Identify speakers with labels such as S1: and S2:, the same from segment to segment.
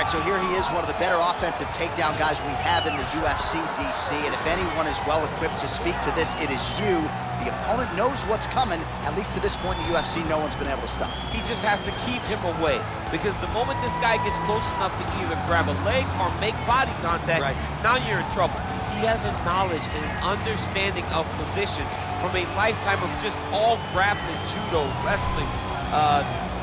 S1: right, so here he is, one of the better offensive takedown guys we have in the UFC, DC, and if anyone is well-equipped to speak to this, it is you. The opponent knows what's coming. At least to this point in the UFC, no one's been able to stop.
S2: He just has to keep him away, because the moment this guy gets close enough to either grab a leg or make body contact, now you're in trouble. He has a knowledge and an understanding of position from a lifetime of just all grappling, judo, wrestling,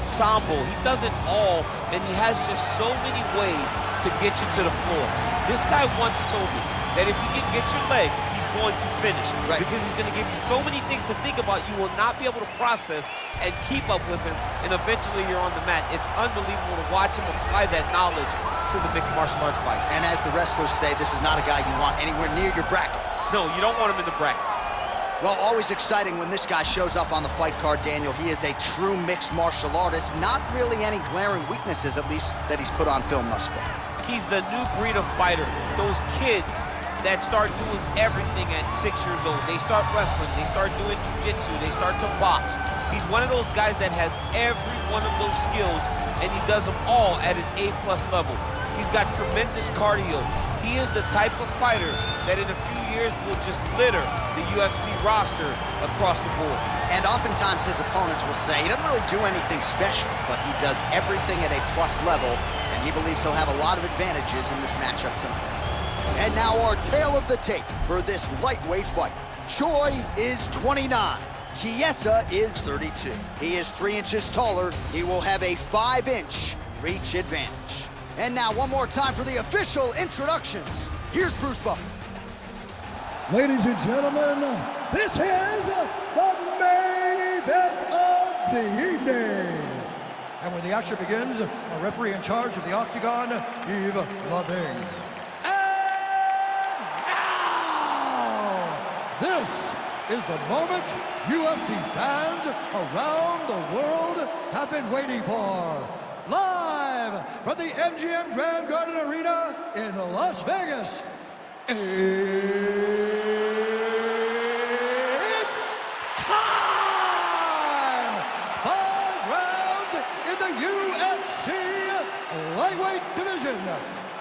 S2: sambo. He does it all, and he has just so many ways to get you to the floor. This guy once told me that if you can get your leg, he's going to finish. Because he's going to give you so many things to think about, you will not be able to process and keep up with him, and eventually you're on the mat. It's unbelievable to watch him apply that knowledge to the mixed martial arts fight.
S1: And as the wrestlers say, this is not a guy you want anywhere near your bracket.
S2: No, you don't want him in the bracket.
S1: Well, always exciting when this guy shows up on the fight card, Daniel. He is a true mixed martial artist. Not really any glaring weaknesses, at least, that he's put on film thus far.
S2: He's the new breed of fighter. Those kids that start doing everything at 6 years old. They start wrestling, they start doing jiu-jitsu, they start to box. He's one of those guys that has every one of those skills, and he does them all at an A+ level. He's got tremendous cardio. He is the type of fighter that in a few years will just litter the UFC roster across the board.
S1: And oftentimes his opponents will say he doesn't really do anything special, but he does everything at a plus level, and he believes he'll have a lot of advantages in this matchup tonight. And now our tale of the tape for this lightweight fight. Choi is 29. Chiesa is 32. He is 3 inches taller. He will have a 5-inch reach advantage. And now one more time for the official introductions. Here's Bruce Buffer.
S3: Ladies and gentlemen, this is the main event of the evening. And when the action begins, a referee in charge of the Octagon, Yves Lavigne. And now, this is the moment UFC fans around the world have been waiting for. Live from the MGM Grand Garden Arena in Las Vegas, it's time! 5 rounds in the UFC lightweight division.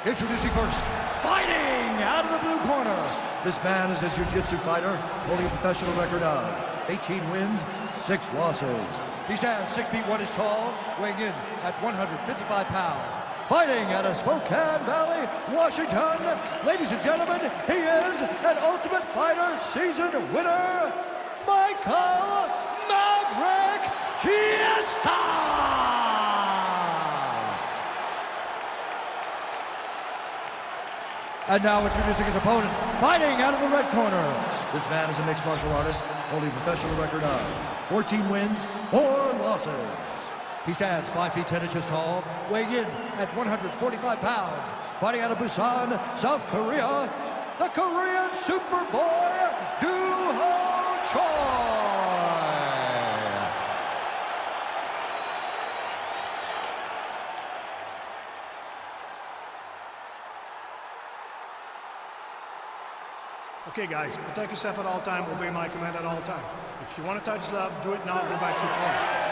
S3: Introducing first, fighting out of the blue corner. This man is a jiu-jitsu fighter, holding a professional record of 18 wins, 6 losses. He stands 6 feet 1 inch tall, weighing in at 155 pounds. Fighting out of Spokane Valley, Washington, ladies and gentlemen, he is an Ultimate Fighter season winner, Michael Maverick Chiesa! And now introducing his opponent, fighting out of the red corner. This man is a mixed martial artist, holding a professional record of 14 wins, 4 losses. He stands 5 feet 10 inches tall, weighing in at 145 pounds. Fighting out of Busan, South Korea, the Korean Superboy, Doo-Ho Choi.
S4: Okay, guys, protect yourself at all time, obey my command at all time. If you want to touch love, do it now, go back to your corner.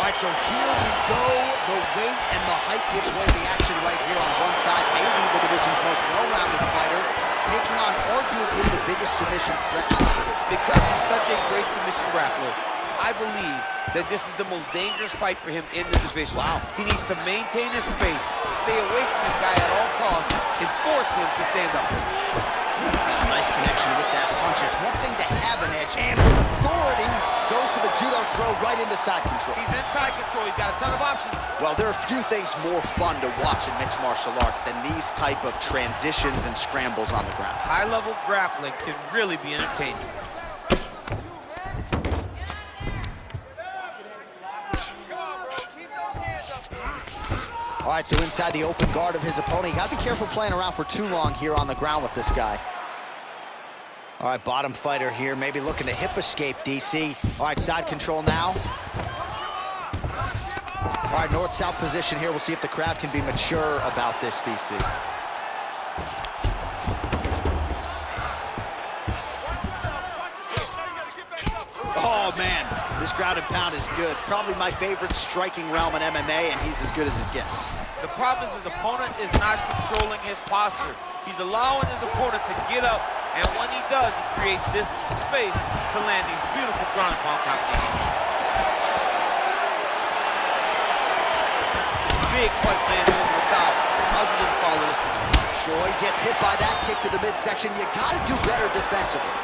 S1: All right, so here we go. The weight and the height gives way to the action right here on one side. Maybe the division's most well-rounded fighter, taking on arguably the biggest submission threat in this division.
S2: Because he's such a great submission grappler, I believe that this is the most dangerous fight for him in the division.
S1: Wow.
S2: He needs to maintain his space, stay away from this guy at all costs, and force him to stand up.
S1: Nice connection with that punch. It's one thing to have an edge, and with authority, goes to the judo throw right into side control.
S2: He's in side control. He's got a ton of options.
S1: Well, there are few things more fun to watch in mixed martial arts than these type of transitions and scrambles on the ground.
S2: High-level grappling can really be entertaining.
S1: All right, so inside the open guard of his opponent, you gotta be careful playing around for too long here on the ground with this guy. All right, bottom fighter here, maybe looking to hip escape, DC. All right, side control now. All right, north-south position here. We'll see if the crowd can be mature about this, DC. Oh, man, this ground and pound is good. Probably my favorite striking realm in MMA, and he's as good as it gets.
S2: The problem is his opponent is not controlling his posture. He's allowing his opponent to get up, and when he does, he creates this space to land these beautiful ground and pound combinations. Big punch lands over the top. How's he gonna follow this one?
S1: Choi gets hit by that kick to the midsection. You gotta do better defensively.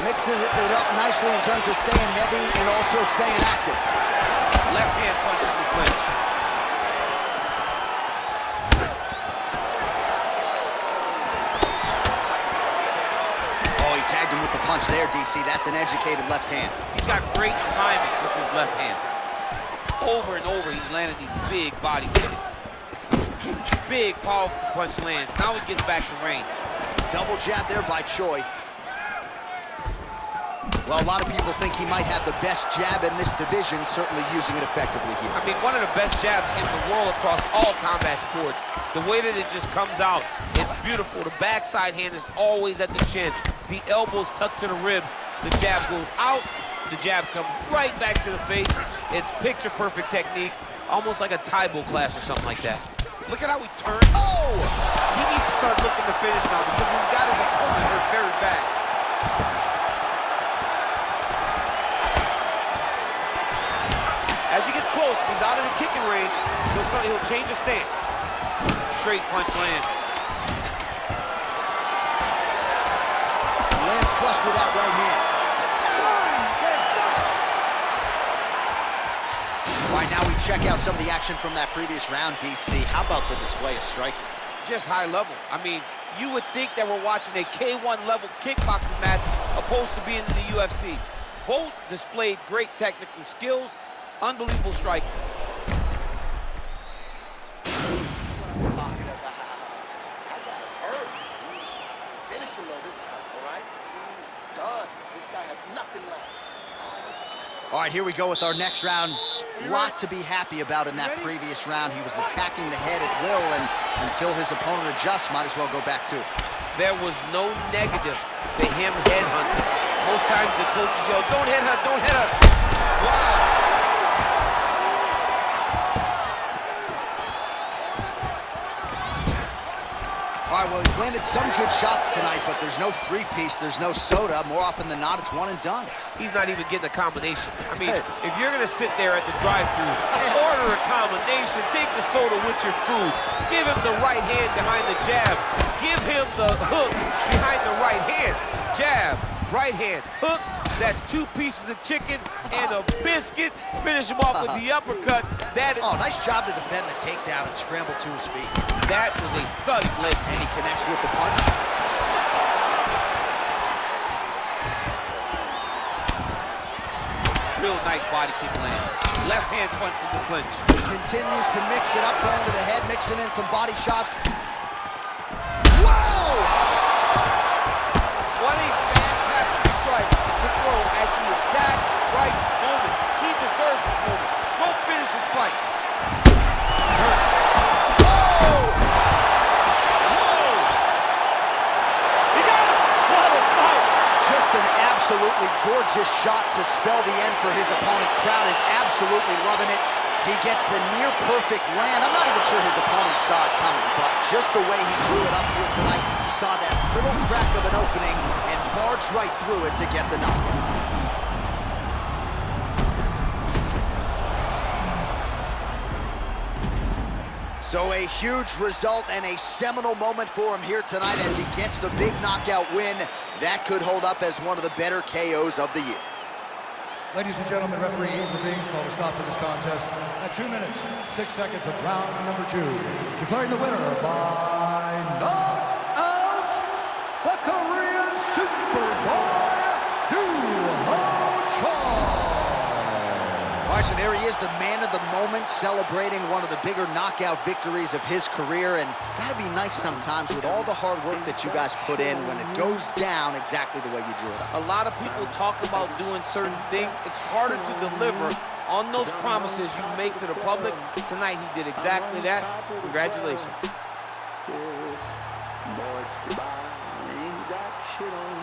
S1: Mixes it up nicely in terms of staying heavy and also staying active.
S2: Left hand punch in the clinch.
S1: Oh, he tagged him with the punch there, DC. That's an educated left hand.
S2: He's got great timing with his left hand. Over and over, he's landing these big body punches. Big, powerful punch lands. Now he gets back to range.
S1: Double jab there by Choi. Well, a lot of people think he might have the best jab in this division, certainly using it effectively here.
S2: I mean, one of the best jabs in the world across all combat sports. The way that it just comes out, it's beautiful. The backside hand is always at the chin. The elbows tucked to the ribs. The jab goes out. The jab comes right back to the face. It's picture-perfect technique, almost like a Taibo class or something like that. Look at how he turns.
S1: Oh!
S2: He needs to start looking to finish now because he's got his opponent hurt very bad. As he gets close, he's out of the kicking range, he'll change his stance. Straight punch lands.
S1: Lands flush with that right hand. All right, now we check out some of the action from that previous round, DC. How about the display of striking?
S2: Just high level. I mean, you would think that we're watching a K1 level kickboxing match opposed to being in the UFC. Both displayed great technical skills, unbelievable striking.
S5: Talking about that guy's hurt. Finish him though this time, all right? He's done. This guy has nothing left.
S1: All right, here we go with our next round. Lot to be happy about in that previous round. He was attacking the head at will, and until his opponent adjusts, might as well go back to it.
S2: There was no negative to him headhunting. Most times the coaches yell, don't headhunt, don't headhunt. Wow.
S1: All right, well, he's landed some good shots tonight, but there's no three-piece, there's no soda. More often than not, it's one and done.
S2: He's not even getting a combination. I mean, if you're gonna sit there at the drive-thru, order a combination, take the soda with your food, give him the right hand behind the jab, give him the hook behind the right hand, jab, right hand, hook. That's 2 pieces of chicken and a biscuit. Finish him off with the uppercut.
S1: Oh, nice job to defend the takedown and scramble to his feet.
S2: That was a thud leg.
S1: And he connects with the punch.
S2: Real nice body kick lands. Left hand punch from the clinch.
S1: He continues to mix it up, going to the head, mixing in some body shots. Whoa!
S2: What a fantastic strike to throw at the exact right moment. He deserves this moment. Go finish his fight.
S1: Whoa!
S2: Whoa! He got him! What a fight!
S1: Just an absolutely gorgeous shot to spell the end for his opponent. Crowd is absolutely loving it. He gets the near-perfect land. I'm not even sure his opponent saw it coming, but just the way he drew it up here tonight, saw that little crack of an opening and barged right through it to get the knockout. So a huge result and a seminal moment for him here tonight as he gets the big knockout win. That could hold up as one of the better KOs of the year.
S3: Ladies and gentlemen, referee Ian Levines called a stop to this contest at 2 minutes, 6 seconds of round number 2. Declaring the winner by knockout, the Korean Superboy, Duho Choi.
S1: All right, so there he is is the man of the moment, celebrating one of the bigger knockout victories of his career, and gotta be nice sometimes with all the hard work that you guys put in when it goes down exactly the way you drew it up.
S2: A lot of people talk about doing certain things. It's harder to deliver on those promises you make to the public. Tonight, he did exactly that. Congratulations.
S6: Boy, you got shit on